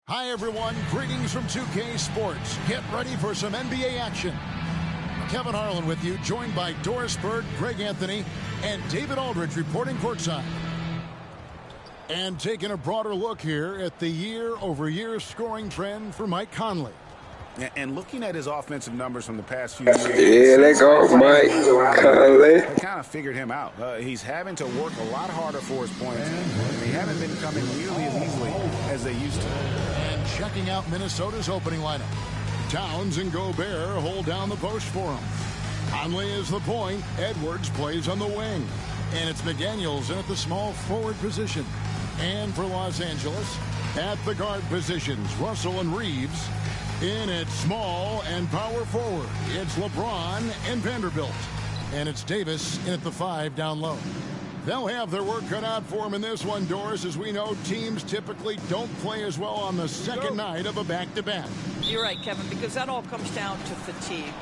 Hi, everyone. Greetings from 2K Sports. Get ready for some NBA action. Kevin Harlan with you, joined by Doris Bird, Greg Anthony, and David Aldridge reporting courtside. And taking a broader look here at the year-over-year scoring trend for Mike Conley. And looking at his offensive numbers from the past few years. Yeah, they go Mike Conley. They kind of figured him out. He's having to work a lot harder for his points. They haven't been coming nearly as easily as they used to. And checking out Minnesota's opening lineup. Towns and Gobert hold down the post for him. Conley is the point. Edwards plays on the wing. And it's McDaniels in at the small forward position. And for Los Angeles, at the guard positions, Russell and Reeves. In at small and power forward, it's LeBron and Vanderbilt. And it's Davis in at the 5 down low. They'll have their work cut out for them in this one, Doris. As we know, teams typically don't play as well on the second night of a back-to-back. You're right, Kevin, because that all comes down to fatigue.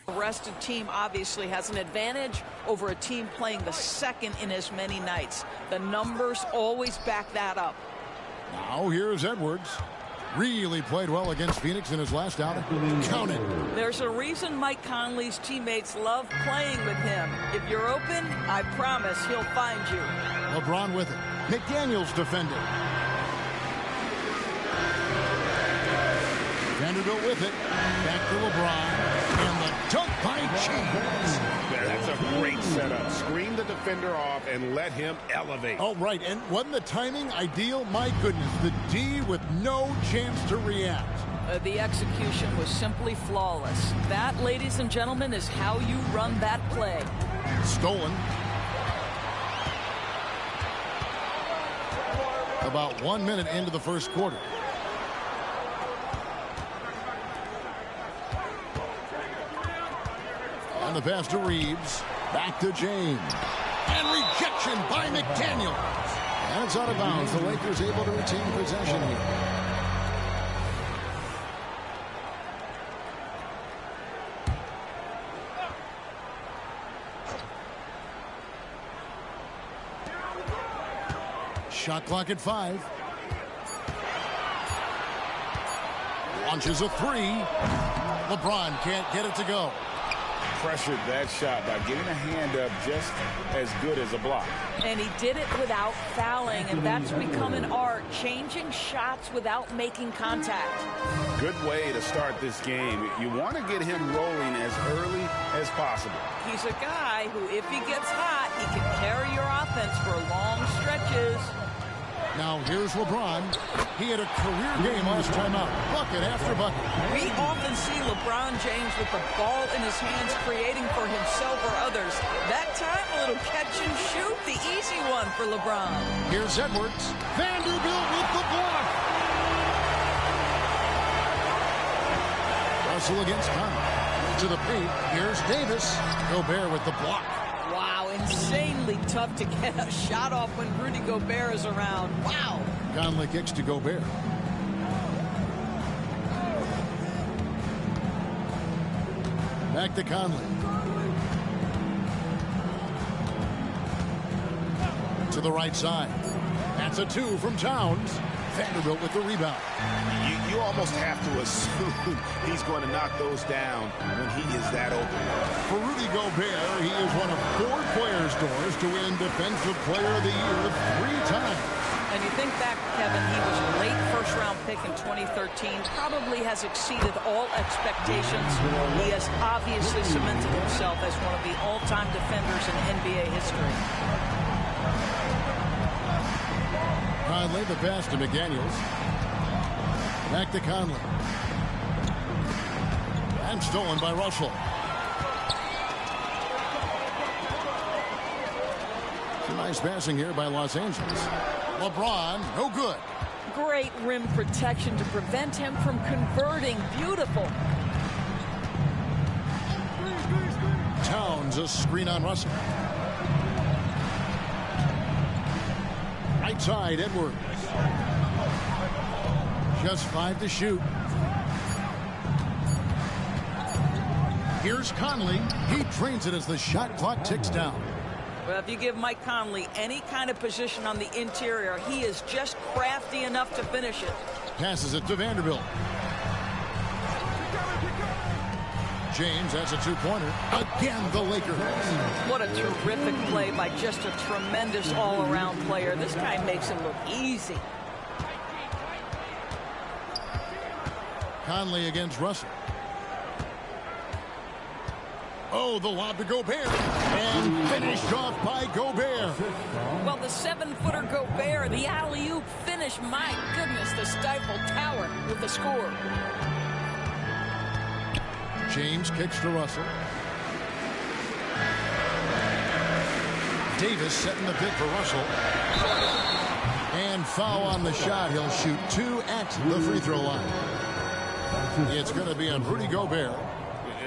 A rested team obviously has an advantage over a team playing the second in as many nights. The numbers always back that up. Now here's Edwards. Really played well against Phoenix in his last outing. Count it. There's a reason Mike Conley's teammates love playing with him. If you're open, I promise he'll find you. LeBron with it. McDaniels defending. Vanderbilt with it. Back to LeBron. And the dunk by James. That's a great setup. Screen the defender off and let him elevate. Oh, right. And wasn't the timing ideal? My goodness. The D with no chance to react. The execution was simply flawless. That, ladies and gentlemen, is how you run that play. Stolen. About 1 minute into the first quarter. And the pass to Reeves. Back to James. And rejection by McDaniels. And it's out of bounds. The Lakers able to retain possession here. Shot clock at 5. Launches a 3. LeBron can't get it to go. Pressured that shot by getting a hand up just as good as a block. And he did it without fouling, and that's become an art, changing shots without making contact. Good way to start this game. You want to get him rolling as early as possible. He's a guy who, if he gets hot, he can carry your offense for long stretches. Now here's LeBron. He had a career game last time out. Bucket after bucket. We often see LeBron James with the ball in his hands creating for himself or others. That time, a little catch and shoot, the easy one for LeBron. Here's Edwards. Vanderbilt with the block. Russell against Conley. To the paint. Here's Davis. Gobert with the block. Wow, insanely tough to get a shot off when Rudy Gobert is around. Wow. Conley kicks to Gobert. Back to Conley. To the right side. That's a 2 from Towns. Vanderbilt with the rebound. You almost have to assume he's going to knock those down when he is that open. For Rudy Gobert, he is one of 4 players, Doris, to win Defensive Player of the Year 3 times. And you think back, Kevin, he was a late first-round pick in 2013, probably has exceeded all expectations. He has obviously cemented himself as one of the all-time defenders in NBA history. Conley, the pass to McDaniels. Back to Conley. And stolen by Russell. Some nice passing here by Los Angeles. LeBron, no good. Great rim protection to prevent him from converting. Beautiful. Towns, a screen on Russell. Right side, Edwards. Just 5 to shoot. Here's Conley. He drains it as the shot clock ticks down. Well, if you give Mike Conley any kind of position on the interior, he is just crafty enough to finish it. Passes it to Vanderbilt. James has a two-pointer. Again, the Lakers. What a terrific play by just a tremendous all-around player. This guy makes it look easy. Conley against Russell. Oh, the lob to Gobert. And finished off by Gobert. Well, the 7-footer Gobert, the alley-oop finish. My goodness, the Stifle Tower with the score. James kicks to Russell. Davis setting the pick for Russell. And foul on the shot. He'll shoot 2 at the free throw line. It's going to be on Rudy Gobert.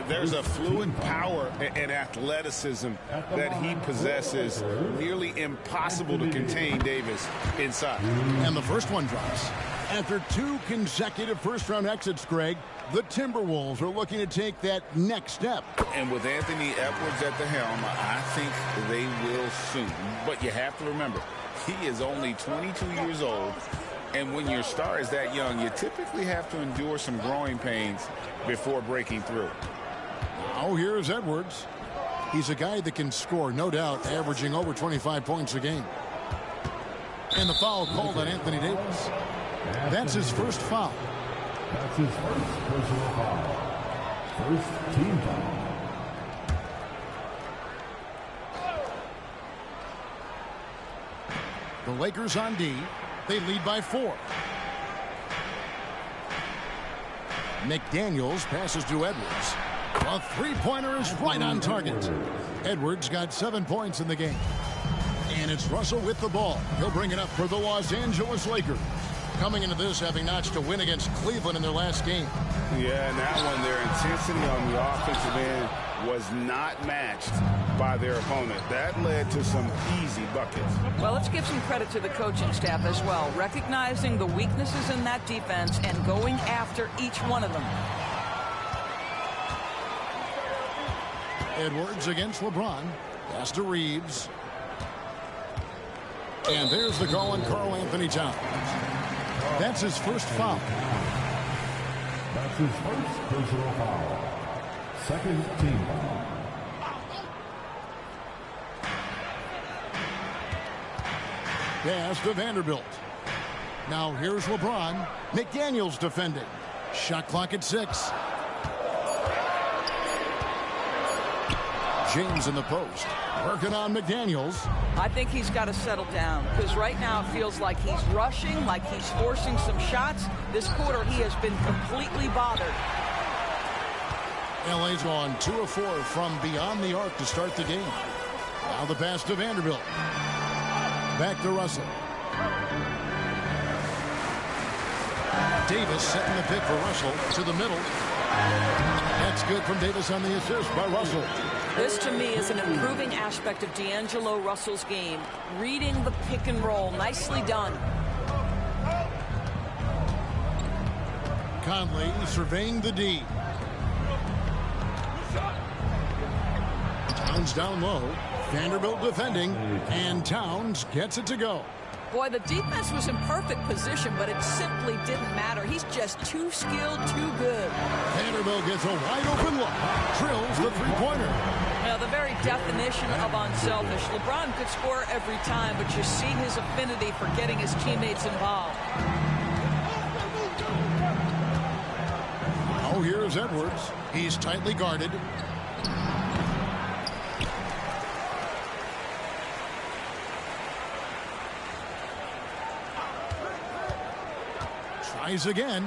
There's a fluid power and athleticism that he possesses. Nearly impossible to contain Davis inside. And the first one drops. After 2 consecutive first-round exits, Greg, the Timberwolves are looking to take that next step. And with Anthony Edwards at the helm, I think they will soon. But you have to remember, he is only 22 years old. And when your star is that young, you typically have to endure some growing pains before breaking through. Now here's Edwards. He's a guy that can score, no doubt, averaging over 25 points a game. And the foul called on Anthony Davis. That's his first foul. That's his first personal foul. First team foul. The Lakers on D. They lead by 4. McDaniels passes to Edwards. A three-pointer is right on target. Edwards got 7 points in the game. And it's Russell with the ball. He'll bring it up for the Los Angeles Lakers. Coming into this, having notched a win against Cleveland in their last game. Yeah, and that one, their intensity on the offensive end was not matched by their opponent. That led to some easy buckets. Well, let's give some credit to the coaching staff as well, recognizing the weaknesses in that defense and going after each one of them. Edwards against LeBron. Pass to Reeves. And there's the call on Karl Anthony Towns. That's his first foul. That's his first personal foul. Second team foul. Pass to Vanderbilt. Now here's LeBron. McDaniels defending. Shot clock at 6. James in the post. Working on McDaniels. I think he's got to settle down because right now it feels like he's rushing, like he's forcing some shots. This quarter he has been completely bothered. LA's gone 2 of 4 from beyond the arc to start the game. Now the pass to Vanderbilt. Back to Russell. Davis setting the pick for Russell to the middle. That's good from Davis on the assist by Russell. This, to me, is an improving aspect of D'Angelo Russell's game. Reading the pick and roll. Nicely done. Conley surveying the D. Towns down low. Vanderbilt defending. And Towns gets it to go. Boy, the defense was in perfect position, but it simply didn't matter. He's just too skilled, too good. Vanderbilt gets a wide-open look. Drills the three-pointer. Now, the very definition of unselfish. LeBron could score every time, but you see his affinity for getting his teammates involved. Oh, here's Edwards. He's tightly guarded. Tries again.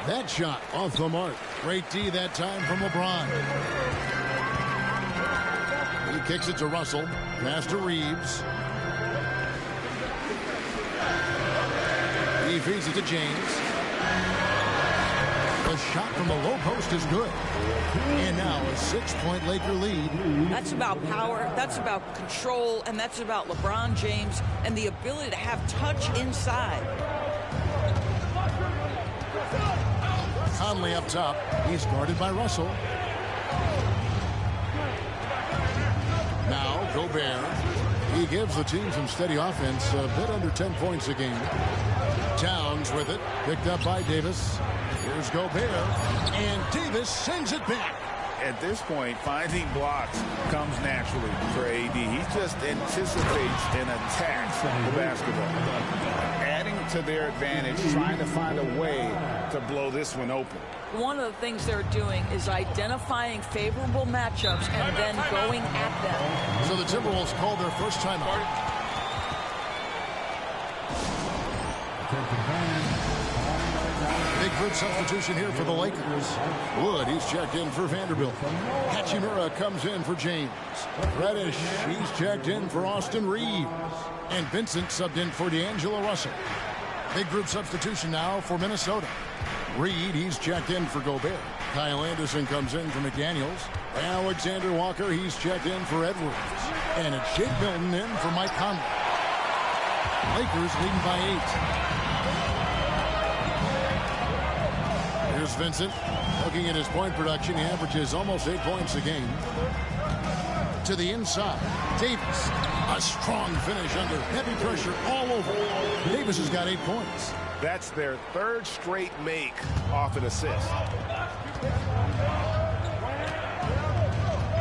That shot off the mark. Great D that time from LeBron. He kicks it to Russell. Pass to Reeves. He feeds it to James. The shot from the low post is good. And now a 6-point Laker lead. That's about power, that's about control, and that's about LeBron James and the ability to have touch inside. Conley up top. He's guarded by Russell. Now Gobert. He gives the team some steady offense, a bit under 10 points a game. Towns with it, picked up by Davis. Here's Gobert, and Davis sends it back. At this point, finding blocks comes naturally for AD. He just anticipates and attacks the basketball. Adding to their advantage, trying to find a way to blow this one open. One of the things they're doing is identifying favorable matchups and then going at them. So the Timberwolves called their first timeout. Big group substitution here for the Lakers. Wood, he's checked in for Vanderbilt. Hachimura comes in for James. Reddish, he's checked in for Austin Reeves. And Vincent subbed in for D'Angelo Russell. Big group substitution now for Minnesota. Reed, he's checked in for Gobert. Kyle Anderson comes in for McDaniels. Alexander Walker, he's checked in for Edwards. And it's Shake Milton in for Mike Conley. Lakers leading by 8. Here's Vincent. Looking at his point production, he averages almost 8 points a game. To the inside. Davis. A strong finish under heavy pressure all over. Davis has got 8 points. That's their third straight make off an assist.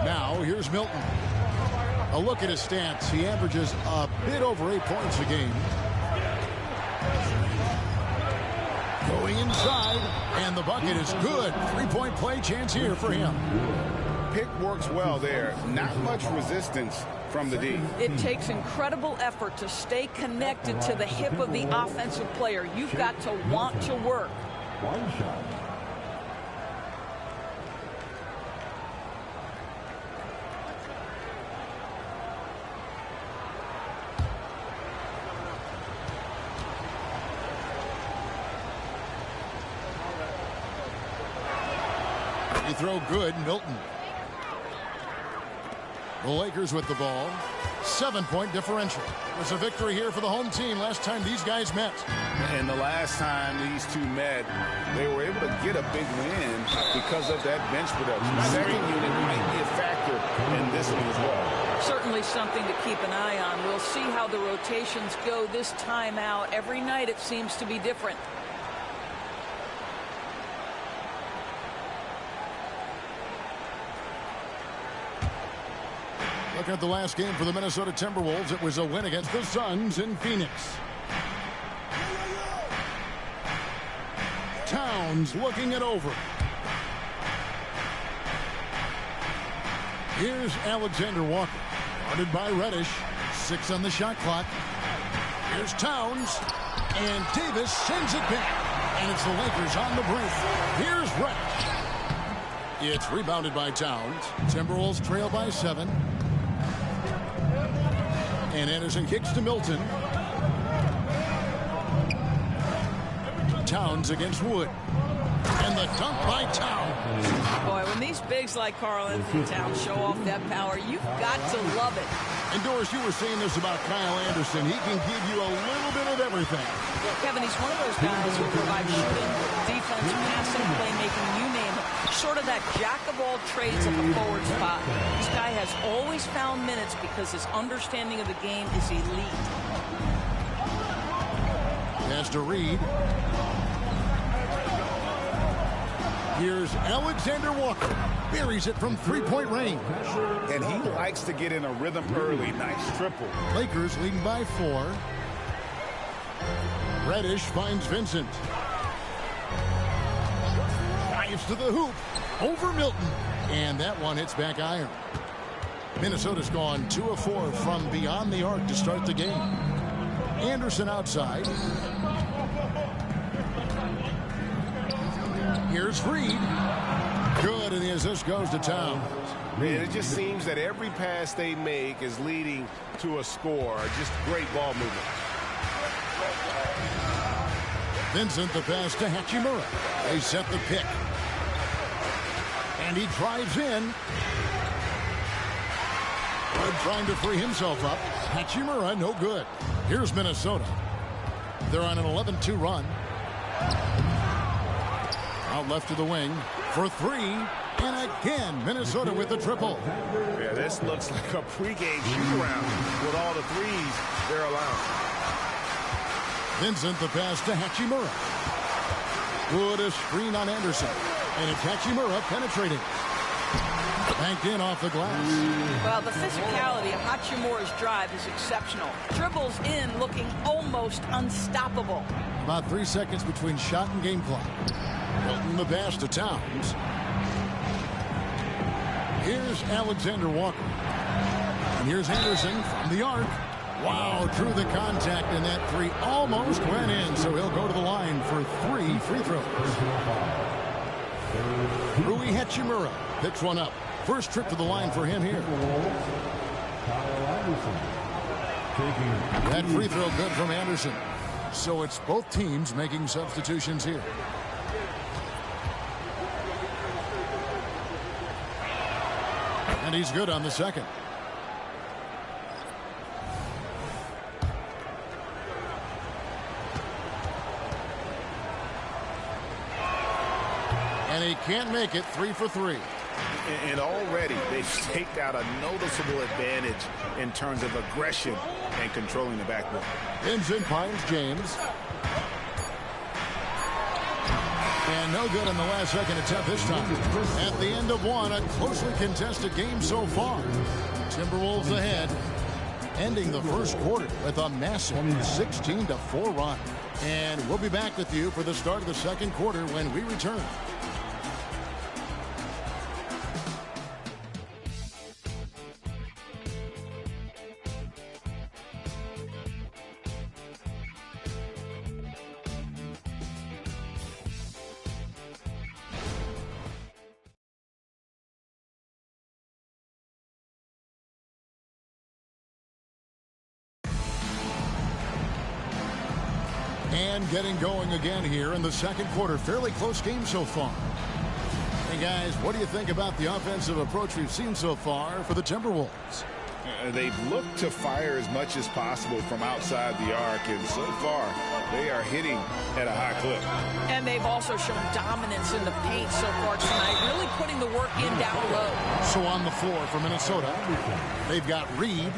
Now, here's Milton. A look at his stats. He averages a bit over 8 points a game. Going inside, and the bucket is good. 3-point play chance here for him. Pick works well there. Not much resistance from the D. It takes incredible effort to stay connected to the hip of the offensive player. You've got to want to work. One shot. They throw good. Milton. The Lakers with the ball. 7-point differential. It was a victory here for the home team last time these guys met. And the last time these two met, they were able to get a big win because of that bench production. Second unit might be a factor in this one as well. Certainly something to keep an eye on. We'll see how the rotations go this time out. Every night it seems to be different. Looking at the last game for the Minnesota Timberwolves, it was a win against the Suns in Phoenix. Towns looking it over. Here's Alexander Walker, guarded by Reddish. 6 on the shot clock. Here's Towns, and Davis sends it back. And it's the Lakers on the brink. Here's Reddish. It's rebounded by Towns. Timberwolves trail by 7. And Anderson kicks to Milton. Towns against Wood. And the dunk by Towns. Boy, when these bigs like Karl Anthony Towns show off that power, you've got to love it. And Doris, you were saying this about Kyle Anderson. He can give you a little bit of everything. Kevin, he's one of those guys who provides shooting, defense, passing, playmaking, you name it. Sort of that jack of all trades at the forward spot. This guy has always found minutes because his understanding of the game is elite. Pass to Reed. Here's Alexander Walker. Buries it from 3-point range. And he likes to get in a rhythm early. Nice triple. Lakers leading by 4. Reddish finds Vincent. Dives to the hoop. Over Milton. And that one hits back iron. Minnesota's gone 2 of 4 from beyond the arc to start the game. Anderson outside. Here's Reed. Good, and the assist goes to Towns. Man, it just seems that every pass they make is leading to a score. Just great ball movement. Vincent, the pass to Hachimura. They set the pick. And he drives in. Wood trying to free himself up. Hachimura, no good. Here's Minnesota. They're on an 11-2 run. Out left to the wing. For 3, And again, Minnesota with the triple. Yeah, this looks like a pregame shoot-around with all the threes they're allowing. Vincent the pass to Hachimura. Wood a screen on Anderson. And it's Hachimura penetrating. Banked in off the glass. Well, the physicality of Hachimura's drive is exceptional. Dribbles in looking almost unstoppable. About 3 seconds between shot and game clock. Milton the pass to Towns. Here's Alexander Walker. And here's Anderson from the arc. Wow, drew the contact, and that three almost went in, so he'll go to the line for 3 free throws. Rui Hachimura picks one up. First trip to the line for him here. That free throw good from Anderson. So it's both teams making substitutions here. And he's good on the second. And he can't make it. 3 for 3. And already they've staked out a noticeable advantage in terms of aggression and controlling the backboard. Vincent finds James. And no good in the last second attempt this time. At the end of one, a closely contested game so far. Timberwolves ahead, ending the first quarter with a massive 16-4 run. And we'll be back with you for the start of the second quarter when we return. And getting going again here in the second quarter. Fairly close game so far. Hey guys, what do you think about the offensive approach we've seen so far for the Timberwolves? They've looked to fire as much as possible from outside the arc, and so far they are hitting at a high clip. And they've also shown dominance in the paint so far tonight, really putting the work in down low. So on the floor for Minnesota, they've got Reed.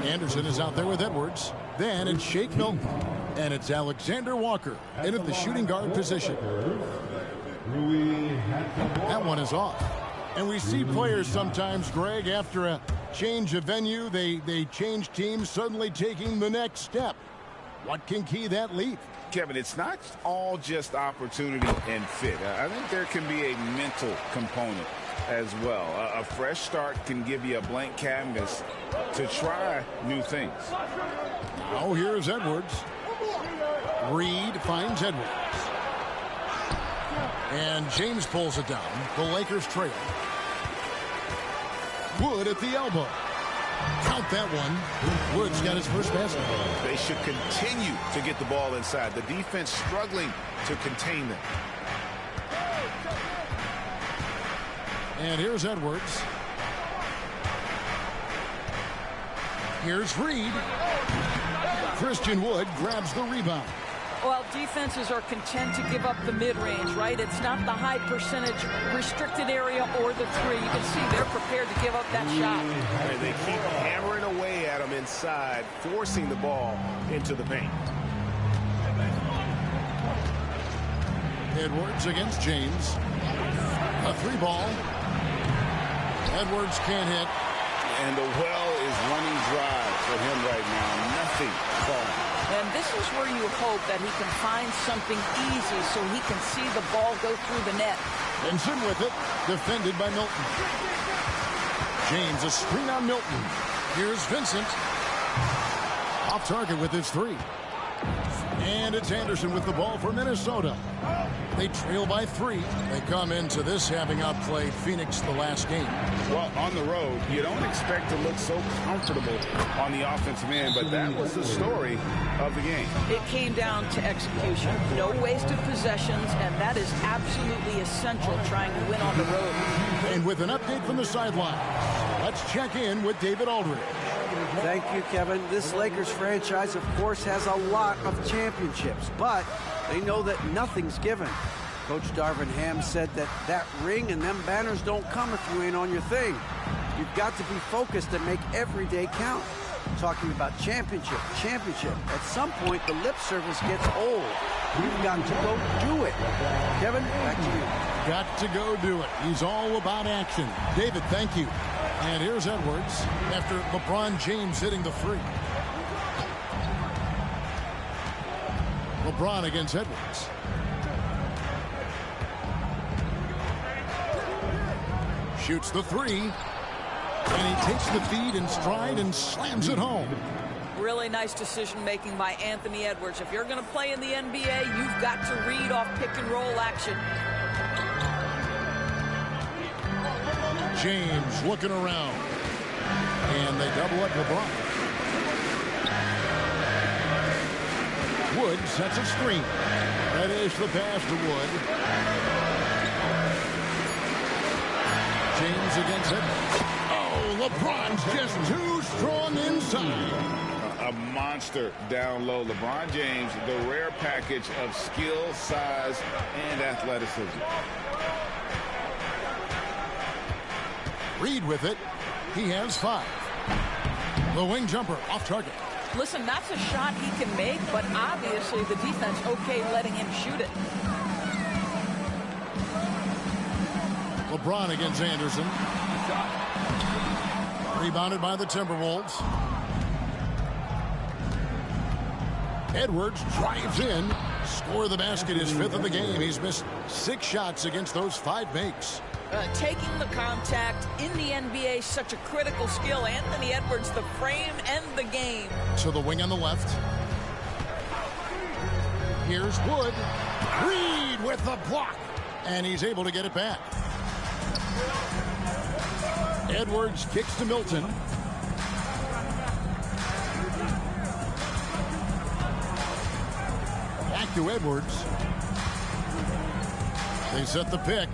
Anderson is out there with Edwards. Then it's Shake Milton. And it's Alexander Walker in at the shooting guard position. That one is off. And we see players sometimes, Greg, after a change of venue, they change teams, suddenly taking the next step. What can key that leap? Kevin, it's not all just opportunity and fit. I think there can be a mental component as well. A fresh start can give you a blank canvas to try new things. Now here's Edwards. Reed finds Edwards. And James pulls it down. The Lakers trail. Wood at the elbow. Count that one. Wood's got his first basket. They should continue to get the ball inside. The defense struggling to contain them. And here's Edwards. Here's Reed. Christian Wood grabs the rebound. Well, defenses are content to give up the mid-range, right? It's not the high percentage restricted area or the three. You can see they're prepared to give up that shot. And they keep hammering away at them inside, forcing the ball into the paint. Edwards against James. A 3-ball. Edwards can't hit. And the well is running dry for him right now. Nothing falling. And this is where you hope that he can find something easy so he can see the ball go through the net. Benson with it, defended by Milton. James, a screen on Milton. Here's Vincent. Off target with his 3. And it's Anderson with the ball for Minnesota. They trail by 3. They come into this having outplayed Phoenix the last game. Well, on the road, you don't expect to look so comfortable on the offensive end, but that was the story of the game. It came down to execution. No wasted possessions, and that is absolutely essential trying to win on the road. And with an update from the sideline, let's check in with David Aldridge. Thank you, Kevin. This Lakers franchise, of course, has a lot of championships, but they know that nothing's given. Coach Darvin Ham said that ring and them banners don't come if you ain't on your thing. You've got to be focused and make every day count. Talking about championship. At some point, the lip service gets old. You've got to go do it. Kevin, back to you. Got to go do it. He's all about action. David, thank you. And here's Edwards after LeBron James hitting the free. LeBron against Edwards. Shoots the three. And he takes the feed in stride and slams it home. Really nice decision-making by Anthony Edwards. If you're going to play in the NBA, you've got to read off pick-and-roll action. James looking around. And they double up LeBron. Wood sets a screen. That is the pass to Wood. James against Edwards. Oh, LeBron's just too strong inside. A monster down low. LeBron James, the rare package of skill, size, and athleticism. Reed with it. He has 5. The wing jumper off target. Listen, that's a shot he can make, but obviously the defense okay letting him shoot it. LeBron against Anderson. Rebounded by the Timberwolves. Edwards drives in. Score the basket, his 5th of the game. He's missed 6 shots against those 5 makes. Taking the contact in the NBA, such a critical skill. Anthony Edwards, the frame and the game. To the wing on the left. Here's Wood. Reed with the block. And he's able to get it back. Edwards kicks to Milton. Back to Edwards. They set the pick.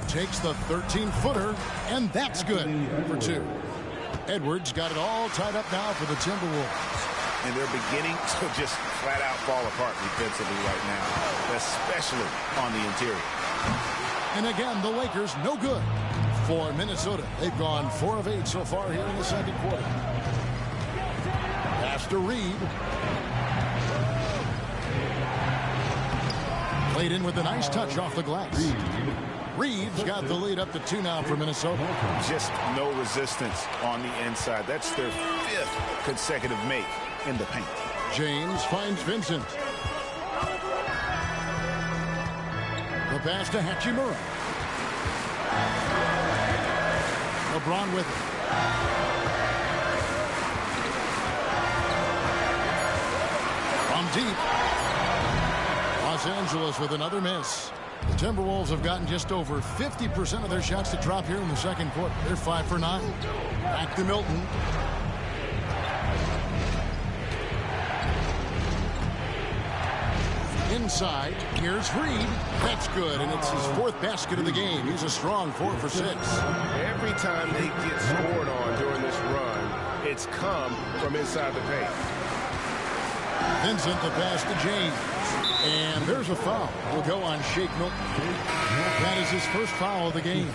Takes the 13-footer, and that's good for 2. Edwards got it all tied up now for the Timberwolves. And they're beginning to just flat out fall apart defensively right now, especially on the interior. And again, the Lakers no good for Minnesota. They've gone 4 of 8 so far here in the second quarter. Pass to Reed. Played in with a nice touch off the glass. Reed's got the lead up to 2 now for Minnesota. Just no resistance on the inside. That's their 5th consecutive make in the paint. James finds Vincent. The pass to Hachimura. LeBron with it. From deep. Los Angeles with another miss. The Timberwolves have gotten just over 50% of their shots to drop here in the second quarter. They're 5 for 9. Back to Milton. Inside, here's Reed. That's good, and it's his 4th basket of the game. He's a strong 4 for 6. Every time they get scored on during this run, it's come from inside the paint. Vincent, the pass to James. And there's a foul. Will go on Shake Milton. That is his first foul of the game.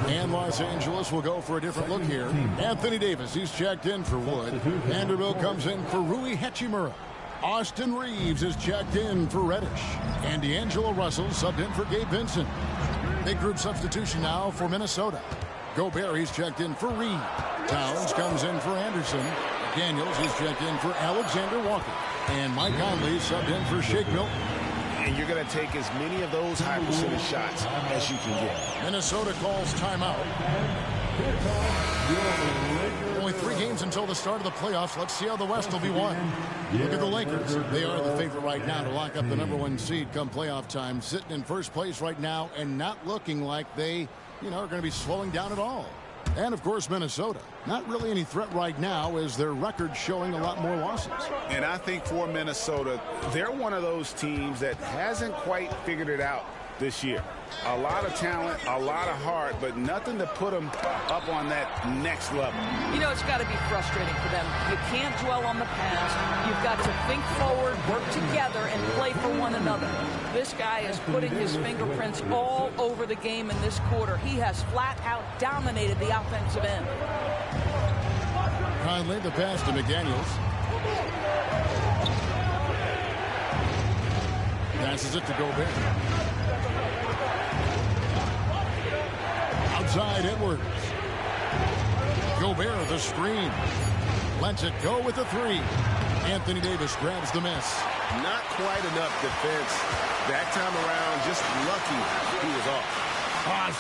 And Los Angeles will go for a different look here. Anthony Davis, he's checked in for Wood. Vanderbilt comes in for Rui Hachimura. Austin Reeves is checked in for Reddish. And D'Angelo Russell subbed in for Gabe Vincent. Big group substitution now for Minnesota. Gobert, he's checked in for Reed. Towns comes in for Anderson. Daniels is checked in for Alexander Walker. And Mike Conley subbed in for Shake Milton. And you're going to take as many of those high percentage shots as you can get. Minnesota calls timeout. Only 3 games until the start of the playoffs. Let's see how the West will be won. Look at the Lakers. They are the favorite right now to lock up the #1 seed come playoff time. Sitting in first place right now and not looking like they, are going to be slowing down at all. And, of course, Minnesota. Not really any threat right now as their record showing a lot more losses. And I think for Minnesota, they're one of those teams that hasn't quite figured it out this year. A lot of talent, a lot of heart, but nothing to put them up on that next level. It's got to be frustrating for them. You can't dwell on the past. You You've got to think forward, work together, and play for one another. This guy is putting his fingerprints all over the game in this quarter. He has flat out dominated the offensive end. Conley, the pass to McDaniels. Passes it to Gobert. Outside Edwards. Gobert, the screen. Lets it go with the three. Anthony Davis grabs the miss. Not quite enough defense that time around. Just lucky he was off.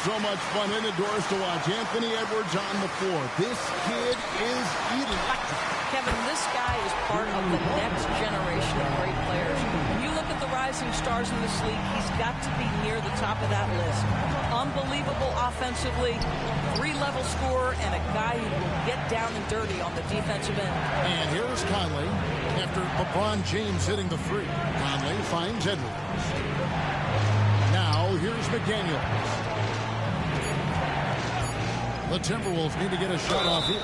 So much fun indoors to watch. Anthony Edwards on the floor. This kid is electric. Kevin, this guy is part of the next generation of great players. When you look at the rising stars in this league, he's got to be near the top of that list. Unbelievable offensively, three-level scorer, and a guy who will get down and dirty on the defensive end. And here's Conley after LeBron James hitting the three. Conley finds Edwards. Now here's McDaniels. The Timberwolves need to get a shot off here.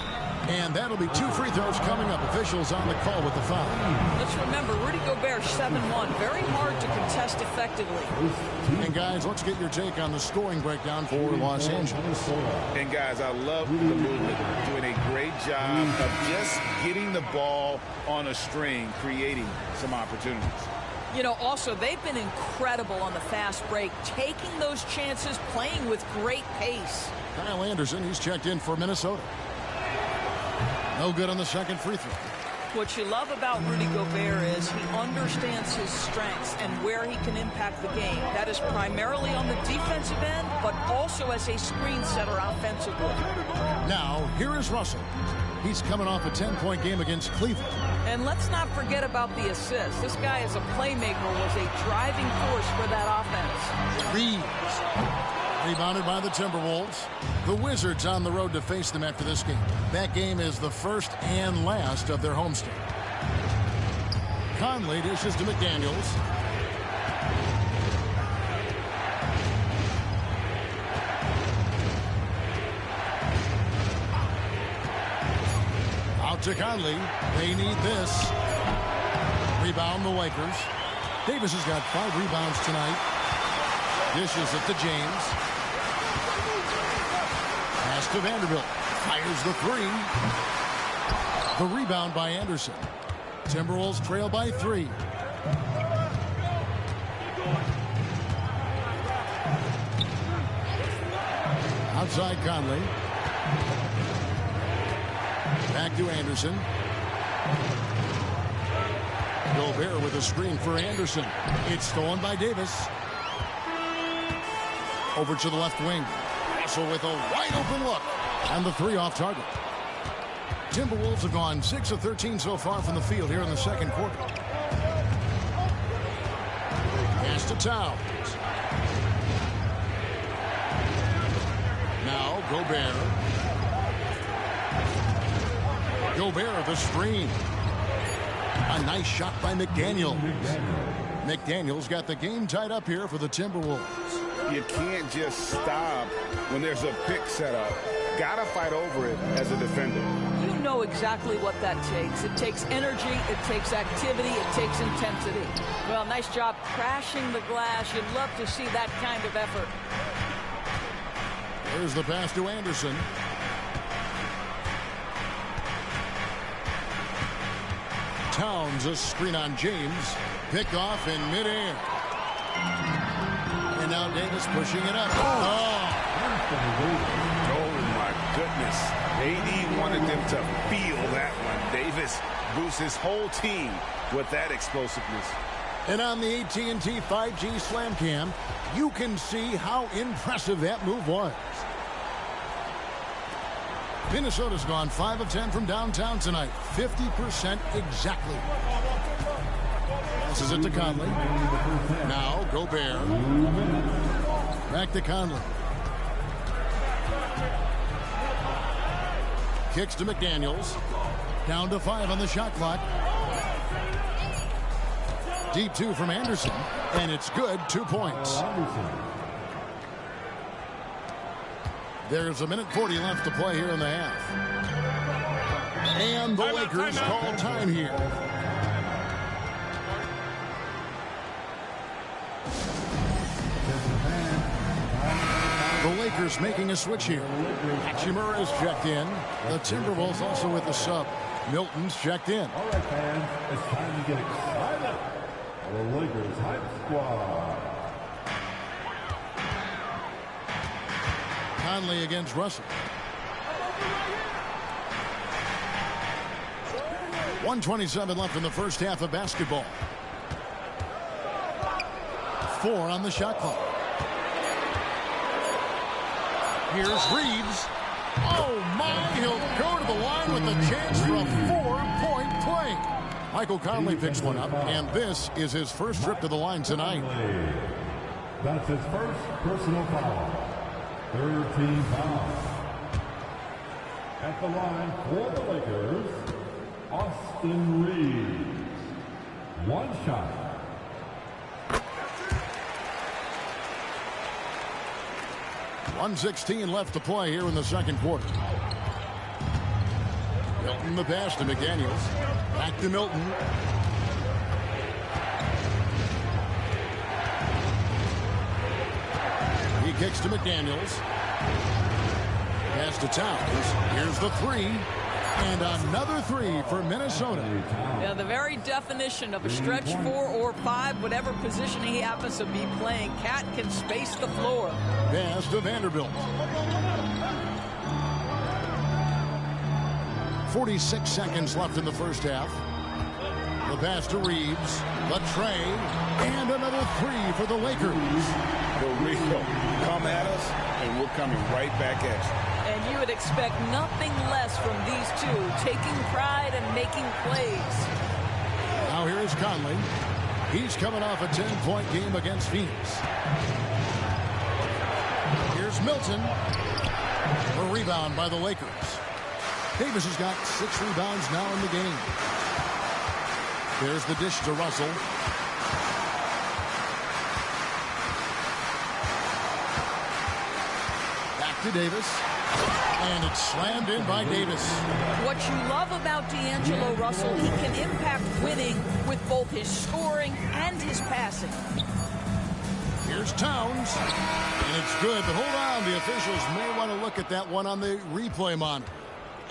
And that'll be 2 free throws coming up. Officials on the call with the foul. Let's remember, Rudy Gobert, 7-1. Very hard to contest effectively. And, guys, let's get your take on the scoring breakdown for Los Angeles. And, guys, I love the movement. Doing a great job of just getting the ball on a string, creating some opportunities. You know, also, they've been incredible on the fast break, taking those chances, playing with great pace. Kyle Anderson, he's checked in for Minnesota. No good on the second free throw. What you love about Rudy Gobert is he understands his strengths and where he can impact the game. That is primarily on the defensive end, but also as a screen setter offensively. Now, here is Russell. He's coming off a 10-point game against Cleveland. And let's not forget about the assist. This guy is a playmaker, was a driving force for that offense. Reeves. Rebounded by the Timberwolves. The Wizards on the road to face them after this game. That game is the first and last of their homestand. Conley dishes to McDaniels. Out to Conley. They need this. Rebound the Lakers. Davis has got 5 rebounds tonight. Dishes it to James. Pass to Vanderbilt. Fires the three. The rebound by Anderson. Timberwolves trail by 3. Outside Conley. Back to Anderson. Gobert with a screen for Anderson. It's stolen by Davis. Over to the left wing. Russell with a wide open look. And the 3 off target. Timberwolves have gone 6 of 13 so far from the field here in the second quarter. Pass to Towns. Now Gobert. Gobert the screen. A nice shot by McDaniels. McDaniels got the game tied up here for the Timberwolves. You can't just stop when there's a pick set up. Gotta fight over it as a defender. You know exactly what that takes. It takes energy, it takes activity, it takes intensity. Well, nice job crashing the glass. You'd love to see that kind of effort. There's the pass to Anderson. Towns, a screen on James. Picked off in midair. And now Davis pushing it up. Oh, my goodness. AD wanted them to feel that one. Davis boosts his whole team with that explosiveness. And on the AT&T 5G Slam Cam, you can see how impressive that move was. Minnesota's gone 5 of 10 from downtown tonight. 50% exactly. Passes it to Conley. Now Gobert. Back to Conley. Kicks to McDaniels. Down to 5 on the shot clock. Deep 2 from Anderson. And it's good. 2 points. There's a minute 40 left to play here in the half. And the Lakers call time here. Lakers making a switch here. Hachimura's checked in. The Timberwolves also with the sub. Milton's checked in. All right, fans, it's time to get excited. The Lakers Hype Squad. Conley against Russell. 1:27 left in the first half of basketball. 4 on the shot clock. Here's Reeves. Oh my, he'll go to the line with a chance for a 4-point play. Michael Conley picks one up, and this is his first trip to the line tonight. That's his first personal foul. 13 fouls. At the line for the Lakers, Austin Reeves. One shot. .116 left to play here in the second quarter. Milton the pass to McDaniels. Back to Milton. He kicks to McDaniels. Pass to Towns. Here's the three. And another three for Minnesota. Yeah, the very definition of a stretch 4 or 5, whatever position he happens to be playing, Cat can space the floor. Pass to Vanderbilt. 46 seconds left in the first half. The pass to Reeves. The tray. And another three for the Lakers. For real. Come at us, and we're coming right back at you. And you would expect nothing less from these two, taking pride and making plays. Now here's Conley. He's coming off a 10-point game against Phoenix. Here's Milton. A rebound by the Lakers. Davis has got 6 rebounds now in the game. There's the dish to Russell. Back to Davis. And it's slammed in by Davis. What you love about D'Angelo Russell, he can impact winning with both his scoring and his passing. Here's Towns. And it's good, but hold on. The officials may want to look at that one on the replay monitor.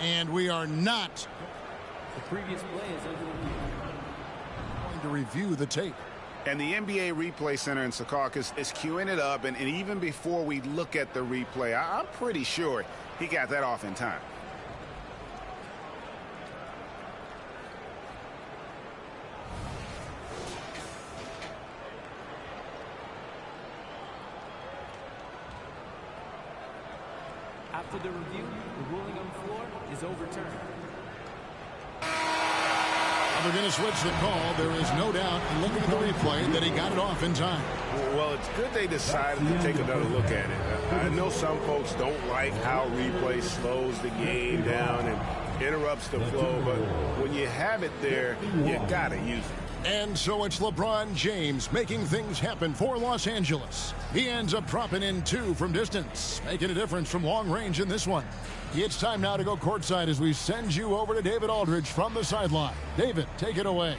And we are not going to review the tape. And the NBA Replay Center in Secaucus is queuing it up. And even before we look at the replay, I'm pretty sure he got that off in time. After the review, the ruling on the floor is overturned. They're going to switch the call. There is no doubt, looking at the replay, that he got it off in time. Well, it's good they decided to take another look at it. I know some folks don't like how replay slows the game down and interrupts the flow, but when you have it there, you got to use it. And so it's LeBron James making things happen for Los Angeles. He ends up dropping in 2 from distance, making a difference from long range in this one. It's time now to go courtside as we send you over to David Aldridge from the sideline. David, take it away.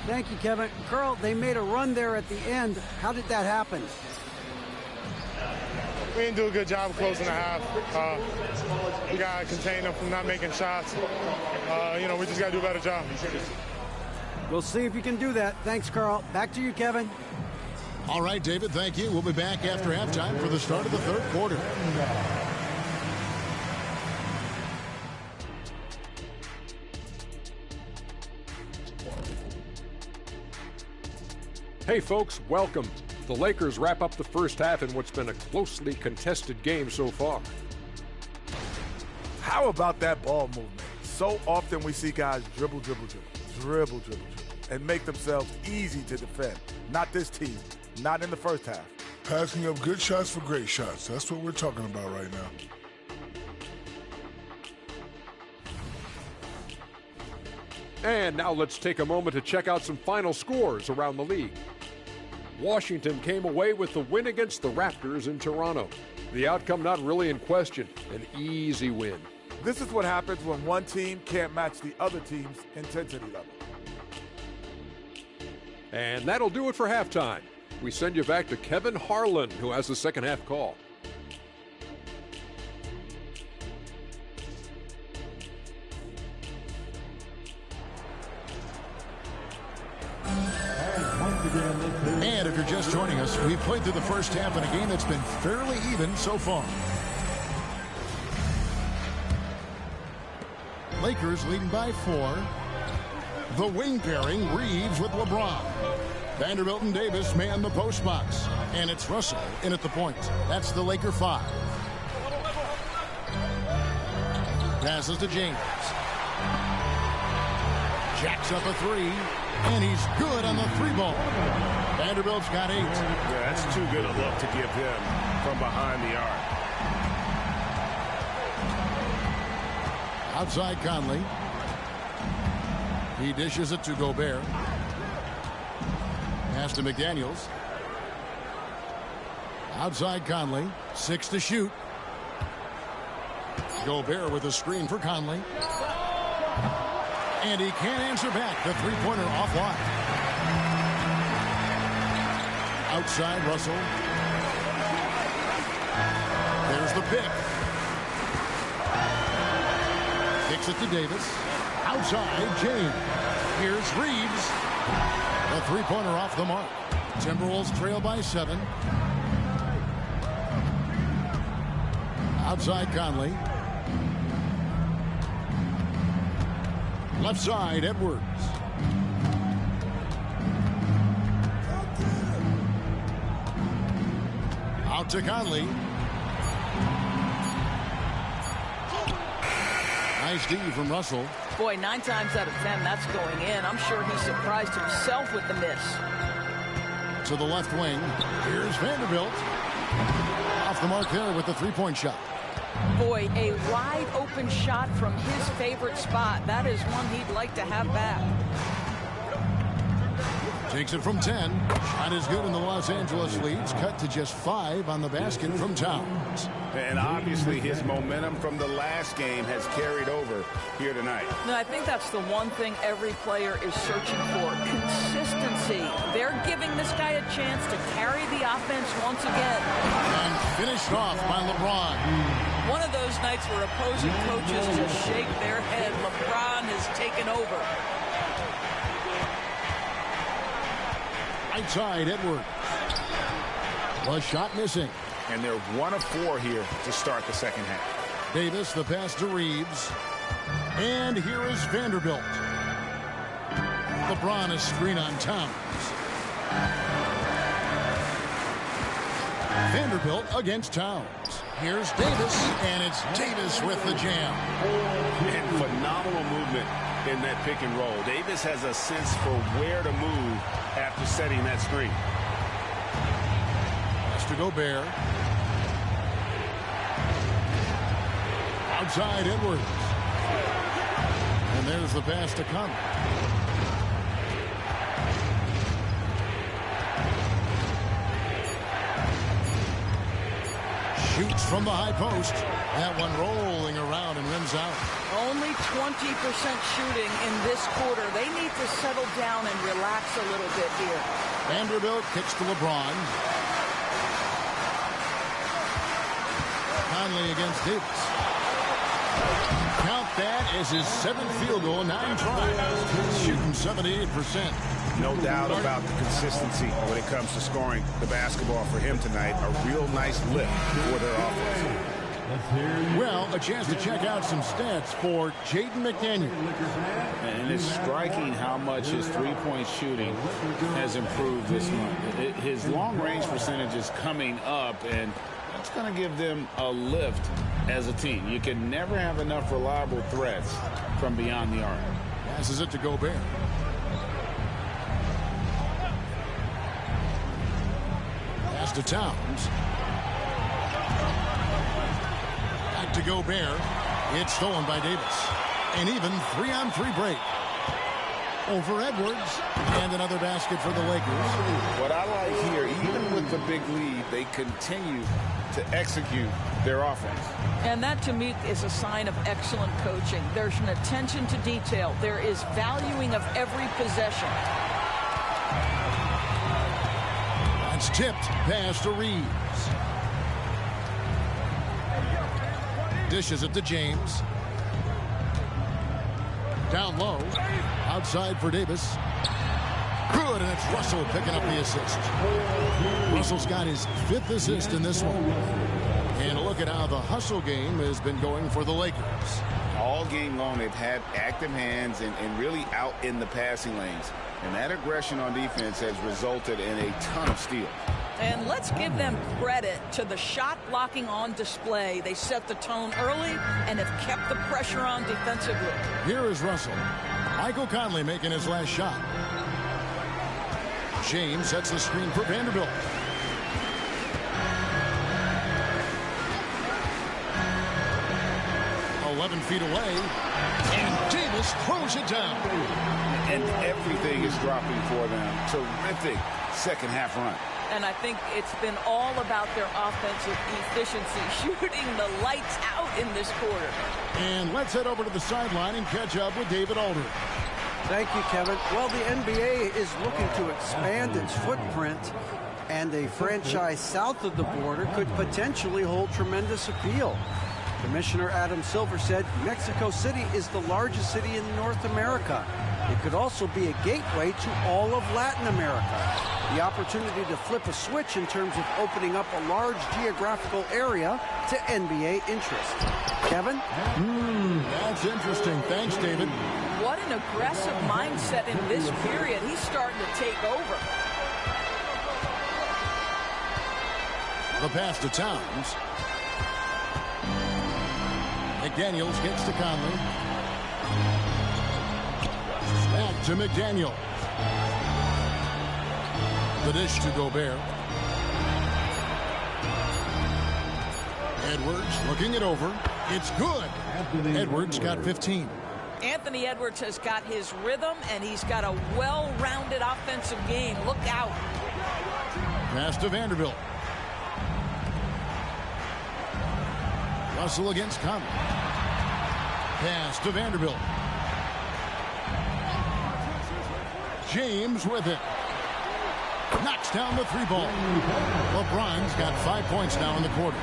Thank you, Kevin. Carl, they made a run there at the end. How did that happen? We didn't do a good job of closing the half. We got to contain them from not making shots. We just got to do a better job. We'll see if you can do that. Thanks, Carl. Back to you, Kevin. All right, David, thank you. We'll be back after halftime for the start of the third quarter. Hey folks, welcome. The Lakers wrap up the first half in what's been a closely contested game so far. How about that ball movement? So often we see guys dribble, and make themselves easy to defend. Not this team, not in the first half. Passing up good shots for great shots. That's what we're talking about right now. And now let's take a moment to check out some final scores around the league. Washington came away with the win against the Raptors in Toronto. The outcome not really in question, an easy win. This is what happens when one team can't match the other team's intensity level. And that'll do it for halftime. We send you back to Kevin Harlan, who has the second half call. And if you're just joining us, we've played through the first half in a game that's been fairly even so far. Lakers leading by 4. The wing pairing, Reeves with LeBron. Vanderbilt and Davis man the post box. And it's Russell in at the point. That's the Laker 5. Passes to James. Jacks up a 3. And he's good on the 3-ball. Vanderbilt's got 8. Yeah, that's too good a look to give him from behind the arc. Outside Conley. He dishes it to Gobert. Pass to McDaniels. Outside Conley. 6 to shoot. Gobert with a screen for Conley. And he can't answer back. The three-pointer offline. Outside Russell. There's the pick. Kicks it to Davis. Outside James. Here's Reeves. The three-pointer off the mark. Timberwolves trail by 7. Outside Conley. Left side Edwards. Out to Conley. Nice D from Russell. Boy, 9 times out of 10, that's going in. I'm sure he surprised himself with the miss. To the left wing. Here's Vanderbilt. Off the mark there with the three-point shot. Boy, a wide open shot from his favorite spot. That is one he'd like to have back. Takes it from 10. Shot is good, and the Los Angeles leads cut to just 5 on the basket from Towns. And obviously his momentum from the last game has carried over here tonight. No, I think that's the one thing every player is searching for. Consistency. They're giving this guy a chance to carry the offense once again. And finished off by LeBron. One of those nights where opposing coaches just shake their head. LeBron has taken over. Right side, Edwards. The shot missing. And they're 1 of 4 here to start the second half. Davis, the pass to Reeves. And here is Vanderbilt. LeBron is screen on Towns. Vanderbilt against Towns. Here's Davis, and it's Davis with the jam. And phenomenal movement in that pick and roll. Davis has a sense for where to move after setting that screen. Pass to Gobert. Outside Edwards. And there's the pass to Conley. Shoots from the high post. That one rolling around and rims out. Only 20% shooting in this quarter. They need to settle down and relax a little bit here. Vanderbilt kicks to LeBron. Conley against Davis. Count that as his 7th field goal, 9 tries. Shooting 78%. No doubt about the consistency when it comes to scoring the basketball for him tonight. A real nice lift for their offense. Well, a chance to check out some stats for Jaden McDaniels. And it's striking how much his three-point shooting has improved this month. His long-range percentage is coming up, and that's going to give them a lift as a team. You can never have enough reliable threats from beyond the arc. Passes it to Gobert. Pass to Towns. Back to Gobert. It's stolen by Davis. An even 3-on-3 break. Over Edwards. And another basket for the Lakers. What I like here, even with the big lead, they continue to execute their offense. And that, to me, is a sign of excellent coaching. There's an attention to detail. There is valuing of every possession. That's tipped. Pass to Reeves. Dishes it to James. Down low. Outside for Davis. Good good, and it's Russell picking up the assist. Russell's got his 5th assist in this one. And a look at how the hustle game has been going for the Lakers. All game long, they've had active hands and really out in the passing lanes. And that aggression on defense has resulted in a ton of steals. And let's give them credit to the shot blocking on display. They set the tone early and have kept the pressure on defensively. Here is Russell. Michael Conley making his last shot. James sets the screen for Vanderbilt. Feet away, and Davis throws it down. And everything is dropping for them. Terrific second half run. And I think it's been all about their offensive efficiency, shooting the lights out in this quarter. And let's head over to the sideline and catch up with David Aldridge. Thank you, Kevin. Well, the NBA is looking to expand its footprint, and a franchise south of the border could potentially hold tremendous appeal. Commissioner Adam Silver said Mexico City is the largest city in North America. It could also be a gateway to all of Latin America. The opportunity to flip a switch in terms of opening up a large geographical area to NBA interest. Kevin? That's interesting. Thanks, David. What an aggressive mindset in this period. He's starting to take over. The pass to Towns. McDaniels gets to Conley. Back to McDaniels. The dish to Gobert. Edwards looking it over. It's good. Edwards got 15. Anthony Edwards has got his rhythm, and he's got a well-rounded offensive game. Look out. Pass to Vanderbilt. Russell against Conley. Pass to Vanderbilt. James with it. Knocks down the 3 ball. LeBron's got 5 points now in the quarter.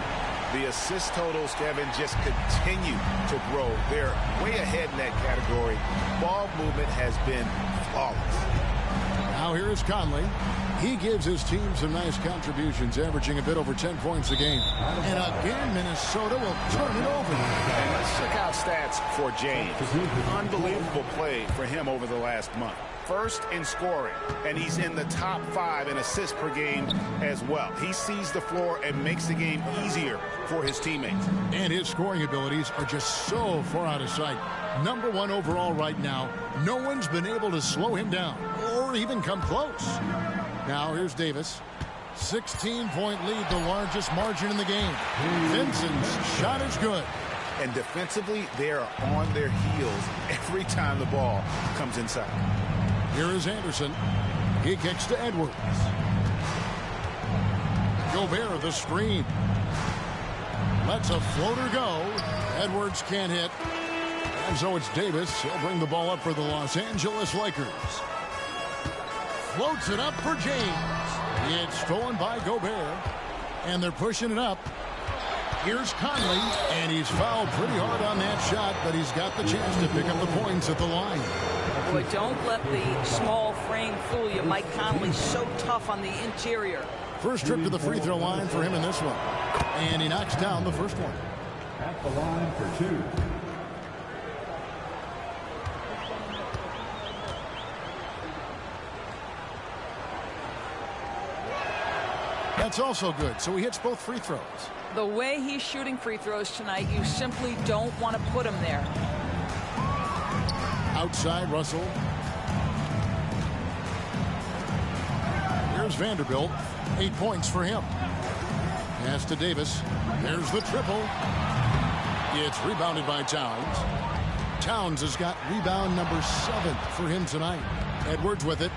The assist totals, Kevin, just continue to grow. They're way ahead in that category. Ball movement has been flawless. Now here is Conley. He gives his team some nice contributions, averaging a bit over 10 points a game. And again, Minnesota will turn it over. And let's check out stats for James. Unbelievable play for him over the last month. First in scoring, and he's in the top 5 in assists per game as well. He sees the floor and makes the game easier for his teammates. And his scoring abilities are just so far out of sight. Number 1 overall right now. No one's been able to slow him down or even come close. Now here's Davis. 16-point lead, the largest margin in the game. Vincent's shot is good. And defensively, they are on their heels every time the ball comes inside. Here is Anderson. He kicks to Edwards. Gobert the screen. Lets a floater go. Edwards can't hit. And so it's Davis. He'll bring the ball up for the Los Angeles Lakers. Floats it up for James. It's stolen by Gobert. And they're pushing it up. Here's Conley, and he's fouled pretty hard on that shot, but he's got the chance to pick up the points at the line. Boy, don't let the small frame fool you. Mike Conley's so tough on the interior. First trip to the free throw line for him in this one. And he knocks down the first one. At the line for 2. That's also good. So he hits both free throws. The way he's shooting free throws tonight, you simply don't want to put him there. Outside, Russell. Here's Vanderbilt. 8 points for him. Pass to Davis. There's the triple. It's rebounded by Towns. Towns has got rebound number 7 for him tonight. Edwards with it.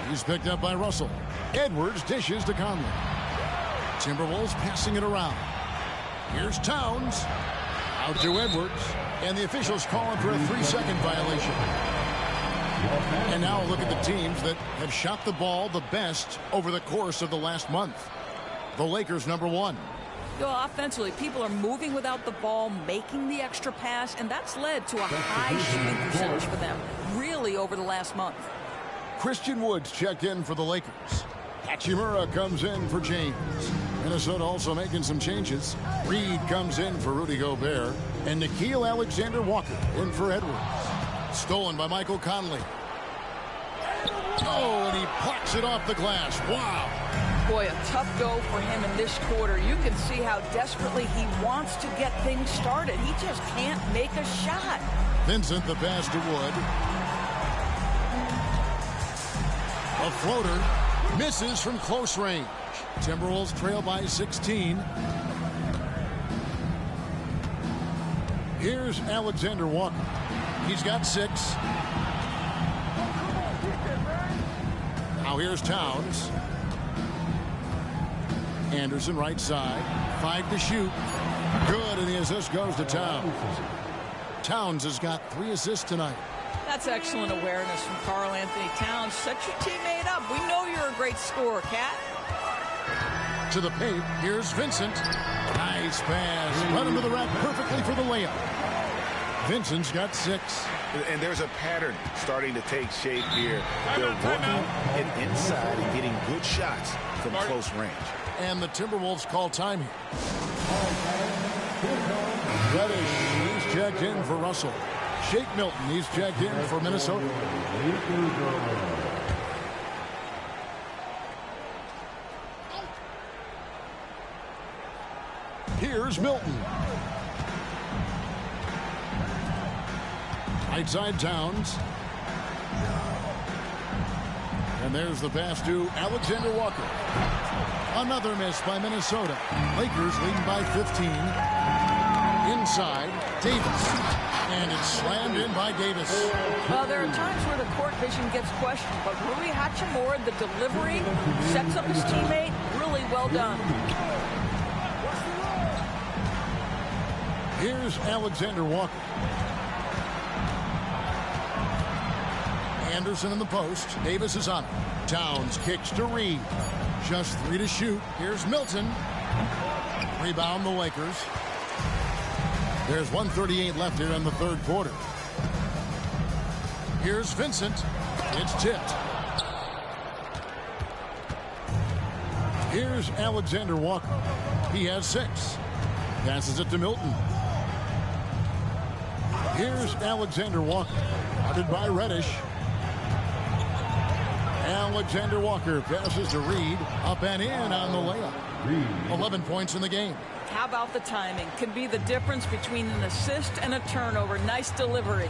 He's picked up by Russell. Edwards dishes to Conley. Timberwolves passing it around. Here's Towns. Out to Edwards. And the officials calling for a 3-second violation. And now look at the teams that have shot the ball the best over the course of the last month. The Lakers, number 1. Offensively, people are moving without the ball, making the extra pass, and that's led to a high shooting percentage for them, really, over the last month. Christian Woods checked in for the Lakers. Hachimura comes in for James. Minnesota also making some changes. Reed comes in for Rudy Gobert. And Nickeil Alexander-Walker in for Edwards. Stolen by Michael Conley. Oh, and he plucks it off the glass. Wow. Boy, a tough go for him in this quarter. You can see how desperately he wants to get things started. He just can't make a shot. Vincent the pass to Wood. A floater misses from close range. Timberwolves trail by 16. Here's Alexander Walker. He's got 6. Now here's Towns. Anderson right side. 5 to shoot. Good, and the assist goes to Towns. Towns has got 3 assists tonight. That's excellent awareness from Karl Anthony Towns. Set your teammate up. We know you're a great scorer, Cat. To the paint. Here's Vincent. Nice pass. Run into the rack perfectly for the layup. Vincent's got 6. And there's a pattern starting to take shape here. They're working it inside and getting good shots from close range. And the Timberwolves call time here. Reddish, he's checked in for Russell. Shake Milton, he's checked in for Minnesota. Here's Milton. Right side Towns. And there's the pass to Alexander Walker. Another miss by Minnesota. Lakers leading by 15. Inside, Davis. And it's slammed in by Davis. Well, there are times where the court vision gets questioned, but Rui Hachimura, the delivery, sets up his teammate. Really well done. Here's Alexander Walker. Anderson in the post. Davis is on it. Towns kicks to Reed. Just 3 to shoot. Here's Milton. Rebound the Lakers. There's 1:38 left here in the third quarter. Here's Vincent. It's tipped. Here's Alexander Walker. He has 6. Passes it to Milton. Here's Alexander Walker. Guarded by Reddish. Alexander Walker passes to Reed. Up and in on the layup. 11 points in the game. How about the timing? Can be the difference between an assist and a turnover. Nice delivery.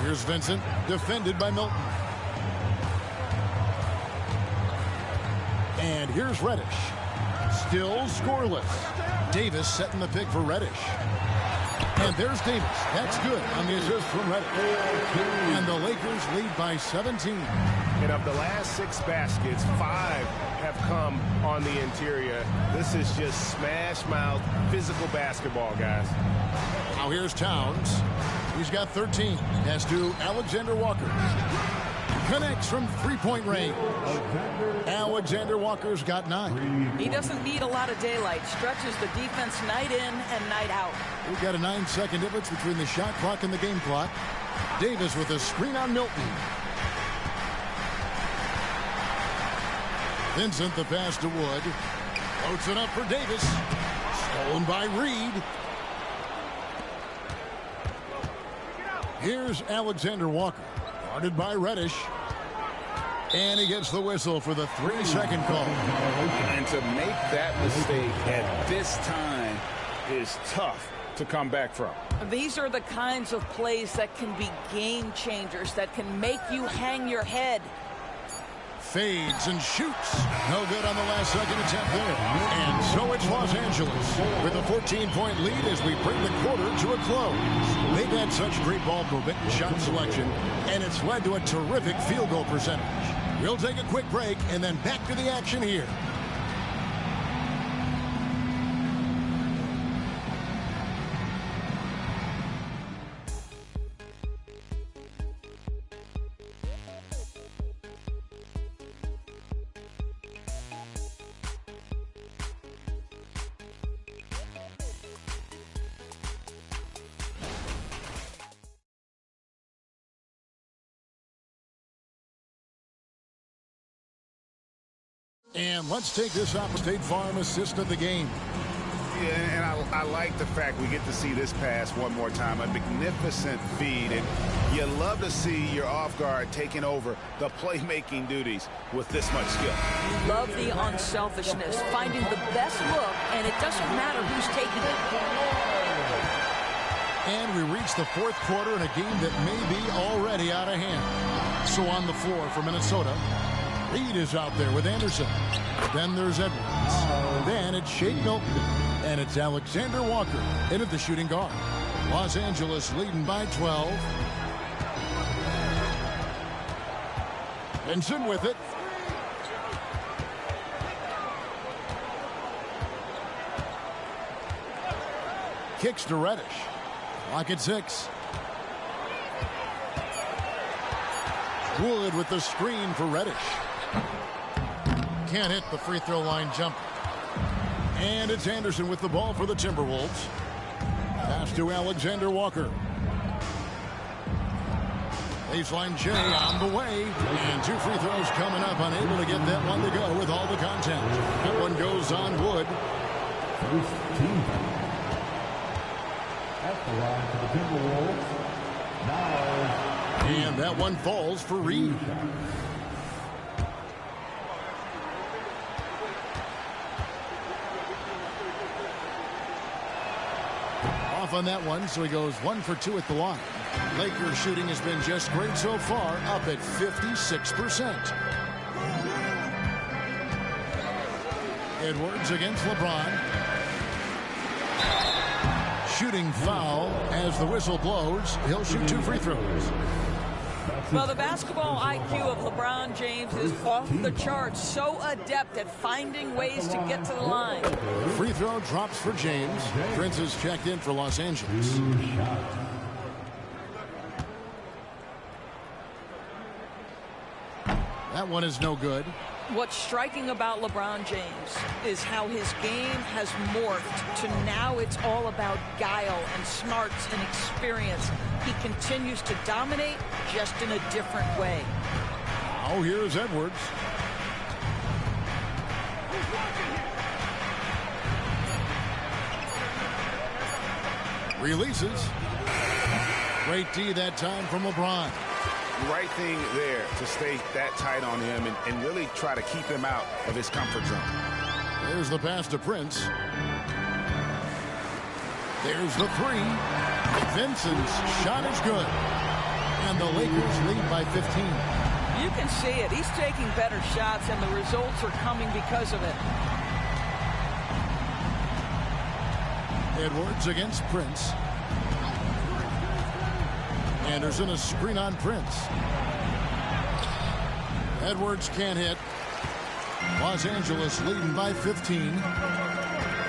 Here's Vincent, defended by Milton. And here's Reddish. Still scoreless. Davis setting the pick for Reddish. And there's Davis. That's good on the assist from Reddish. And the Lakers lead by 17. And of the last 6 baskets, 5 have come on the interior. This is just smash mouth physical basketball, guys. Now here's Towns. He's got 13. Pass to Alexander Walker. Connects from 3-point range. Alexander Walker's got 9. He doesn't need a lot of daylight. Stretches the defense night in and night out. We've got a 9-second difference between the shot clock and the game clock. Davis with a screen on Milton. Vincent the pass to Wood. Floats it up for Davis. Stolen by Reed. Here's Alexander Walker. Guarded by Reddish. And he gets the whistle for the 3-second call. And to make that mistake at this time is tough to come back from. These are the kinds of plays that can be game changers, that can make you hang your head. Fades and shoots. No good on the last second attempt there. And so it's Los Angeles with a 14-point lead as we bring the quarter to a close. They've had such great ball movement and shot selection, and it's led to a terrific field goal percentage. We'll take a quick break and then back to the action here. And let's take this up with State Farm assist of the game. Yeah, and I like the fact we get to see this pass one more time. A magnificent feed, and you love to see your off guard taking over the playmaking duties with this much skill. Love the unselfishness, finding the best look, and it doesn't matter who's taking it. And we reach the fourth quarter in a game that may be already out of hand. So on the floor for Minnesota, Reed is out there with Anderson. Then there's Edwards. Then it's Shake Milton. And it's Alexander Walker in at the shooting guard. Los Angeles leading by 12. Benson with it. Kicks to Reddish. Clock at 6. Wood with the screen for Reddish. Can't hit the free throw line jump. And it's Anderson with the ball for the Timberwolves. Pass to Alexander Walker. Baseline J on the way. And 2 free throws coming up. Unable to get that one to go with all the contact. That one goes on Wood. At the line for the Timberwolves. Now. And that one falls for Reed. Off on that one, so he goes 1 for 2 at the line. Lakers shooting has been just great so far, up at 56%. Edwards against LeBron. Shooting foul as the whistle blows. He'll shoot 2 free throws. Well, the basketball IQ of LeBron James is off the charts. So adept at finding ways to get to the line. Free throw drops for James. Prince is checked in for Los Angeles. That one is no good. What's striking about LeBron James is how his game has morphed to now it's all about guile and smarts and experience. He continues to dominate just in a different way. Now here's Edwards. Releases. Great D that time from LeBron. Right thing there to stay that tight on him and really try to keep him out of his comfort zone. There's the pass to Prince. There's the 3. Vincent's shot is good. And the Lakers lead by 15. You can see it. He's taking better shots, and the results are coming because of it. Edwards against Prince. Anderson a screen on Prince. Edwards can't hit. Los Angeles leading by 15.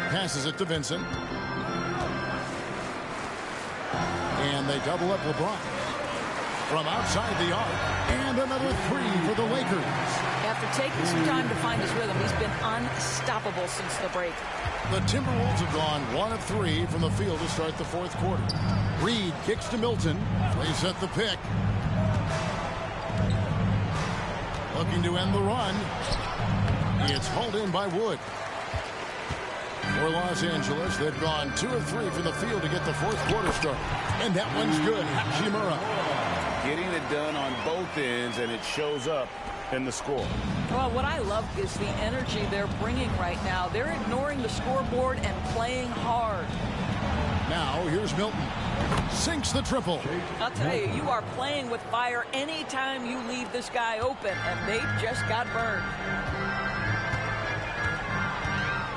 Passes it to Vincent. And they double up LeBron. From outside the arc. And another 3 for the Lakers. After taking some time to find his rhythm, he's been unstoppable since the break. The Timberwolves have gone 1 of 3 from the field to start the fourth quarter. Reed kicks to Milton. They set the pick. Looking to end the run. It's hauled in by Wood. For Los Angeles, they've gone 2 of 3 from the field to get the fourth quarter started. And that one's good. Hachimura. Getting it done on both ends, and it shows up in the score. Well, what I love is the energy they're bringing right now. They're ignoring the scoreboard and playing hard. Now, here's Milton. Sinks the triple. I'll tell you, you are playing with fire anytime you leave this guy open, and they just got burned.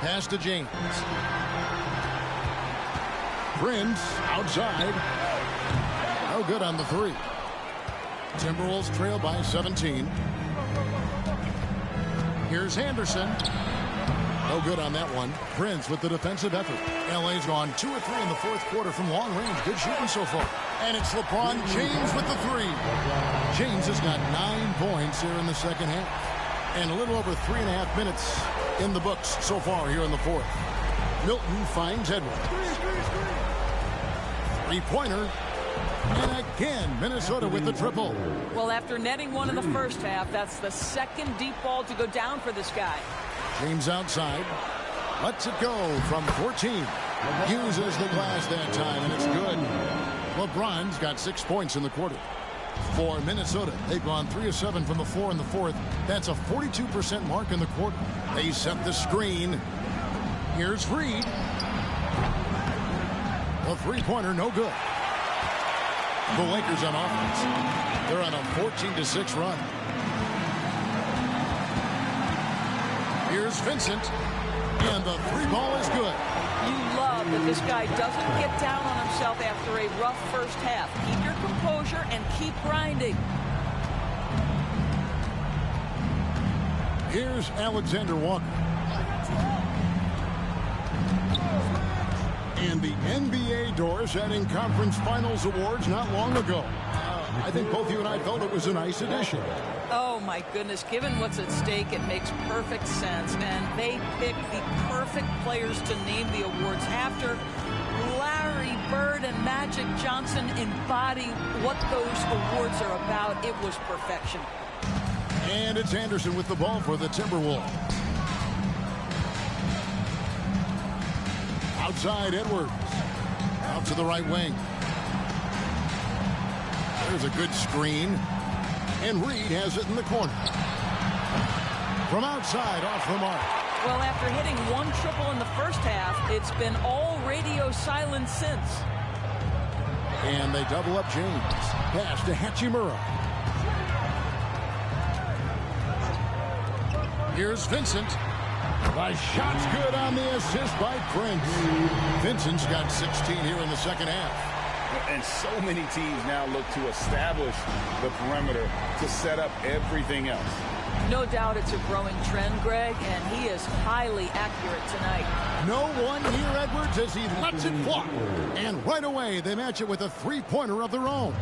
Pass to James. Prince outside. No good on the 3. Timberwolves trail by 17. Here's Anderson. No good on that one. Prince with the defensive effort. LA's gone 2 of 3 in the fourth quarter from long range. Good shooting so far. And it's LeBron James with the 3. James has got 9 points here in the second half. And a little over 3.5 minutes in the books so far here in the fourth. Milton finds Edwards. 3-pointer. And again, Minnesota with the triple. Well, after netting one in the first half, that's the second deep ball to go down for this guy. James outside. Lets it go from 14. Uses the glass that time, and it's good. LeBron's got 6 points in the quarter. For Minnesota, they've gone 3 of 7 from the floor in the fourth. That's a 42% mark in the quarter. They set the screen. Here's Reed. The three-pointer, no good. The Lakers on offense. They're on a 14-6 run. Here's Vincent. And the three ball is good. You love that this guy doesn't get down on himself after a rough first half. Keep your composure and keep grinding. Here's Alexander Walker. And the NBA doors adding conference finals awards not long ago. I think both you and I felt it was a nice addition. Oh, my goodness. Given what's at stake, it makes perfect sense. And they picked the perfect players to name the awards after. Larry Bird and Magic Johnson embody what those awards are about. It was perfection. And it's Anderson with the ball for the Timberwolves. Outside, Edwards. Out to the right wing. There's a good screen. And Reed has it in the corner. From outside, off the mark. Well, after hitting one triple in the first half, it's been all radio silence since. And they double up James. Pass to Hachimura. Here's Vincent. The shot's good on the assist by Prince. Vincent's got 16 here in the second half. And so many teams now look to establish the perimeter to set up everything else. No doubt it's a growing trend, Greg, and he is highly accurate tonight. No one near Edwards as he lets it fly. And right away, they match it with a three-pointer of their own.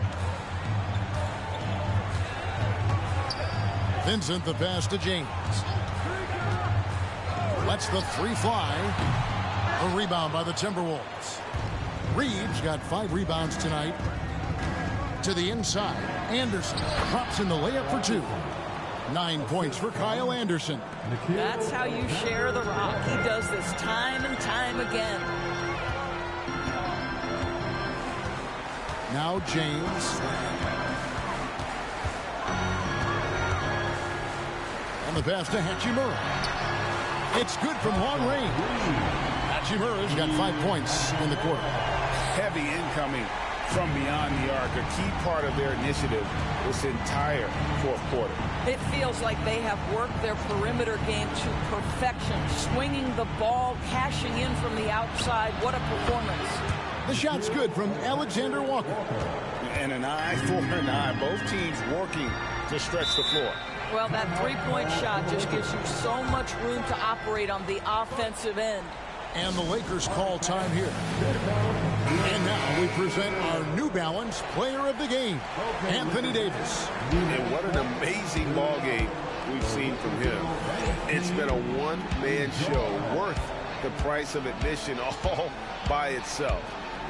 Vincent, the pass to James. Lets the three fly. A rebound by the Timberwolves. Reeves got 5 rebounds tonight. To the inside. Anderson drops in the layup for 2. 9 points for Kyle Anderson. That's how you share the rock. He does this time and time again. Now James. And the pass to Hachimura. It's good from long range. Hachimura's got 5 points in the quarter. Heavy incoming from beyond the arc, a key part of their initiative this entire fourth quarter. It feels like they have worked their perimeter game to perfection, swinging the ball, cashing in from the outside. What a performance. The shot's good from Alexander Walker. And an eye for an eye. Both teams working to stretch the floor. Well, that three-point shot just gives you so much room to operate on the offensive end. And the Lakers call time here. And now we present our New Balance player of the game, Anthony Davis. And what an amazing ball game we've seen from him. It's been a one-man show worth the price of admission all by itself.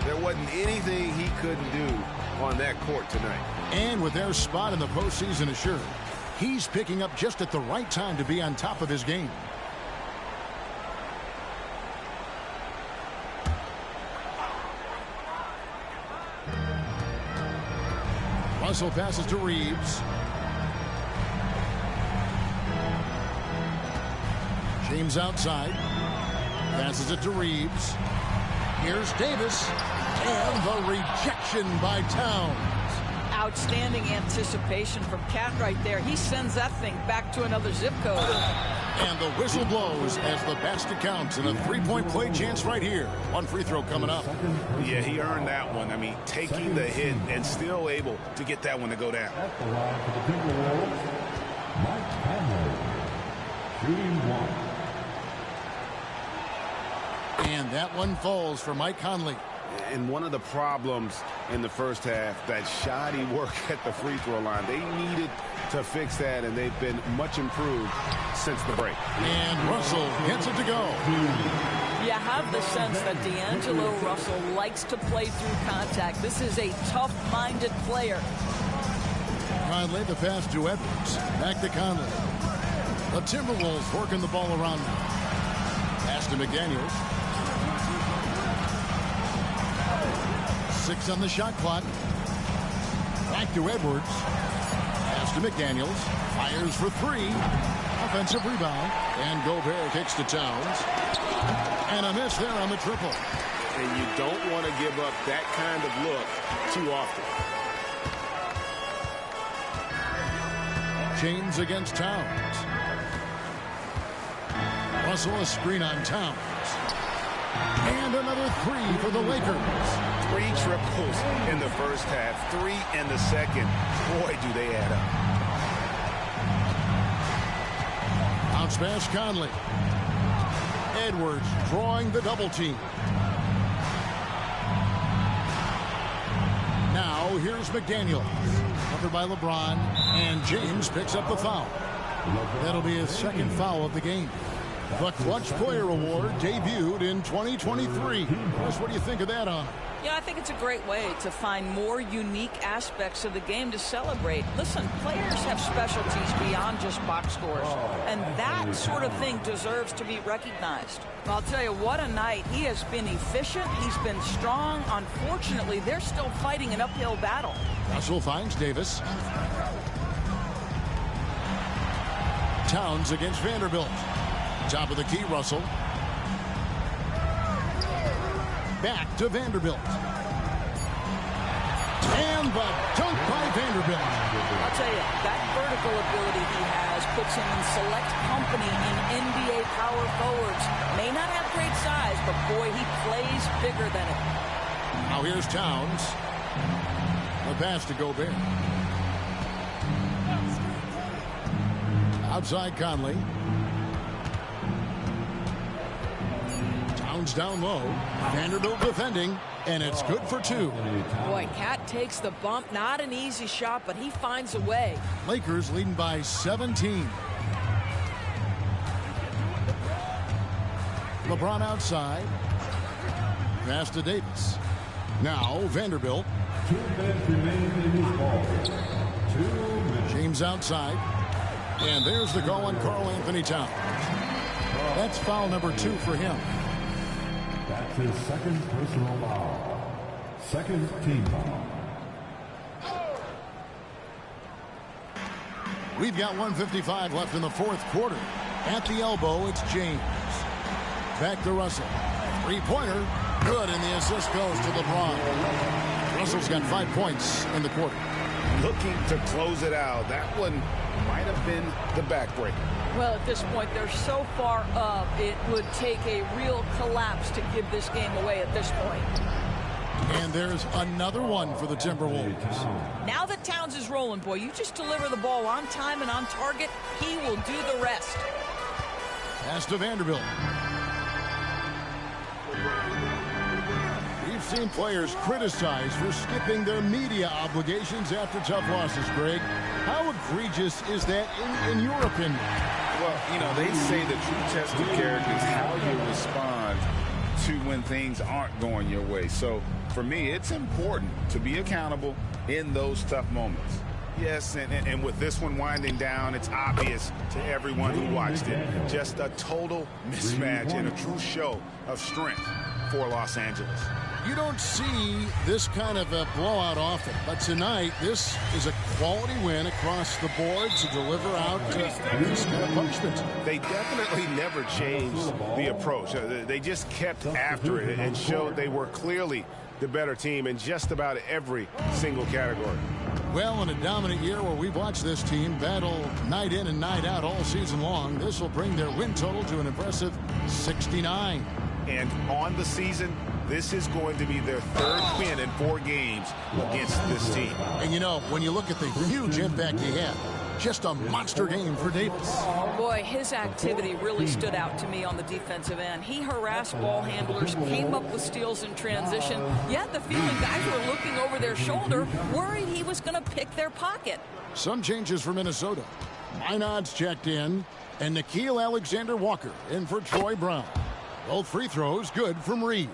There wasn't anything he couldn't do on that court tonight. And with their spot in the postseason assured, he's picking up just at the right time to be on top of his game. Russell passes to Reeves. James outside. Passes it to Reeves. Here's Davis. And the rejection by Towns. Outstanding anticipation from Cat right there. He sends that thing back to another zip code. And the whistle blows as the basket counts and a three-point play chance right here. One free throw coming up. Yeah, he earned that one. I mean, taking the hit and still able to get that one to go down. At the line for the Timberwolves, Mike Conley, shooting 1. And that one falls for Mike Conley. And one of the problems in the first half, that shoddy work at the free throw line. They needed to fix that, and they've been much improved since the break. And Russell gets it to go. You have the sense that D'Angelo Russell likes to play through contact. This is a tough-minded player. Conley, the pass to Edwards. Back to Conley. The Timberwolves working the ball around now. Pass to McDaniels. 6 on the shot clock. Back to Edwards. Pass to McDaniels. Fires for 3. Offensive rebound. And Gobert kicks to Towns. And a miss there on the triple. And you don't want to give up that kind of look too often. James against Towns. Russell a screen on Towns. And another 3 for the Lakers. 3 triples in the first half, 3 in the second. Boy, do they add up. Bounce pass Conley. Edwards drawing the double team. Now here's McDaniels. Covered by LeBron. And James picks up the foul. That'll be his second foul of the game. The Clutch Player Award debuted in 2023. Chris, what do you think of that honor? Yeah, I think it's a great way to find more unique aspects of the game to celebrate. Listen, players have specialties beyond just box scores, and that sort of thing deserves to be recognized. I'll tell you, what a night. He has been efficient. He's been strong. Unfortunately, they're still fighting an uphill battle. Russell finds Davis. Towns against Vanderbilt. Top of the key, Russell. Back to Vanderbilt. And the dunk by Vanderbilt. I'll tell you, that vertical ability he has puts him in select company in NBA power forwards. May not have great size, but boy, he plays bigger than it. Now here's Towns. The pass to Gobert. Outside Conley. Towns down low. Vanderbilt defending, and it's good for 2. Boy, Cat takes the bump. Not an easy shot, but he finds a way. Lakers leading by 17. LeBron outside. Pass to Davis. Now Vanderbilt. 2 minutes remaining in this ball. 2 minutes. James outside. And there's the call on Karl Anthony Towns. That's foul number 2 for him. That's his second personal foul. Second team foul. We've got 1:55 left in the 4th quarter. At the elbow, it's James. Back to Russell. 3-pointer. Good, and the assist goes to LeBron. Russell's got 5 points in the quarter. Looking to close it out. That one might have been the backbreaker. Well, at this point, they're so far up, it would take a real collapse to give this game away at this point. And there's another one for the Timberwolves. Now that Towns is rolling, boy, you just deliver the ball on time and on target, he will do the rest. Pass to Vanderbilt. We've seen players criticized for skipping their media obligations after tough losses, Greg. How egregious is that in your opinion? Well, you know, they say the true test of character is how you respond to when things aren't going your way. So, for me, it's important to be accountable in those tough moments. Yes, and with this one winding down, it's obvious to everyone who watched it. Just a total mismatch and a true show of strength for Los Angeles. You don't see this kind of a blowout often, but tonight this is a quality win across the board to deliver out this kind of punishment. They definitely never changed the approach. They just kept after it and showed they were clearly the better team in just about every single category. Well, in a dominant year where we've watched this team battle night in and night out all season long, this will bring their win total to an impressive 69. And on the season, this is going to be their 3rd win in 4 games against this team. And you know, when you look at the huge impact he had, Just a monster game for Davis. Boy, his activity really stood out to me on the defensive end. He harassed ball handlers, came up with steals in transition. Yet the feeling guys were looking over their shoulder, worried he was going to pick their pocket. Some changes for Minnesota. Minod's checked in, and Nickeil Alexander-Walker in for Troy Brown. Both free throws good from Reed.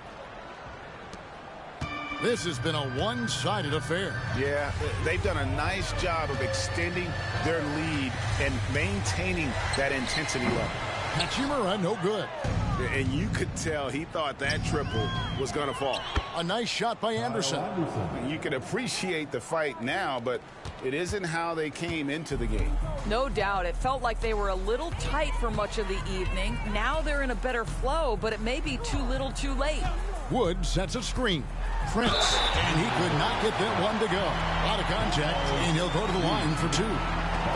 This has been a one-sided affair. Yeah, they've done a nice job of extending their lead and maintaining that intensity level. Hachimura, no good. And you could tell he thought that triple was going to fall. A nice shot by Anderson. You can appreciate the fight now, but it isn't how they came into the game. No doubt. It felt like they were a little tight for much of the evening. Now they're in a better flow, but it may be too little too late. Wood sets a screen. Prince, and he could not get that one to go. A lot of contact, and he'll go to the line for two.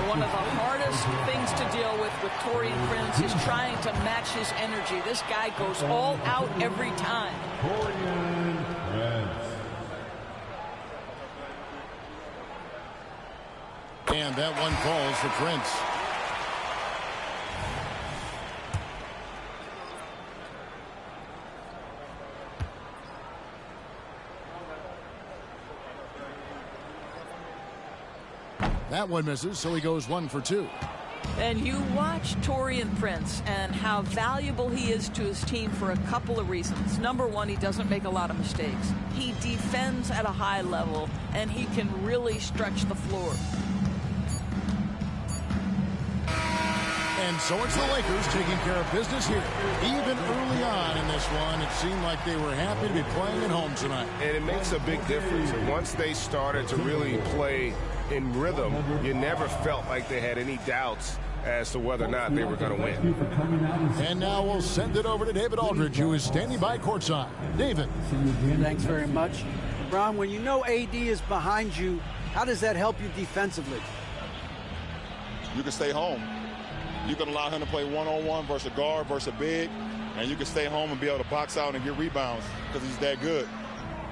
One of the hardest things to deal with Taurean Prince is trying to match his energy. This guy goes all out every time. Taurean Prince. And that one falls for Prince. That one misses, so he goes 1 for 2. And you watch Taurean Prince and how valuable he is to his team for a couple of reasons. Number one, he doesn't make a lot of mistakes. He defends at a high level, and he can really stretch the floor. And so it's the Lakers taking care of business here. Even early on in this one, it seemed like they were happy to be playing at home tonight. And it makes a big difference. Once they started to really play in rhythm, you never felt like they had any doubts as to whether or not they were going to win. And now we'll send it over to David Aldridge, who is standing by courtside. David. Thanks very much. Ron, when you know AD is behind you, how does that help you defensively? You can stay home. You can allow him to play one-on-one versus a guard versus a big, and you can stay home and be able to box out and get rebounds because he's that good.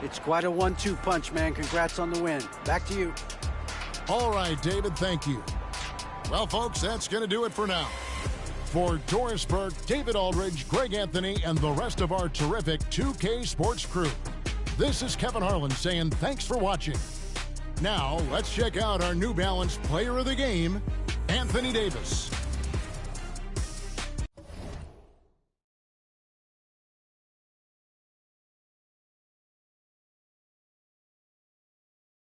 It's quite a 1-2 punch, man. Congrats on the win. Back to you. All right, David, thank you. Well, folks, that's going to do it for now. For Doris Burke, David Aldridge, Greg Anthony, and the rest of our terrific 2K Sports crew, this is Kevin Harlan saying thanks for watching. Now, let's check out our New Balance Player of the Game, Anthony Davis.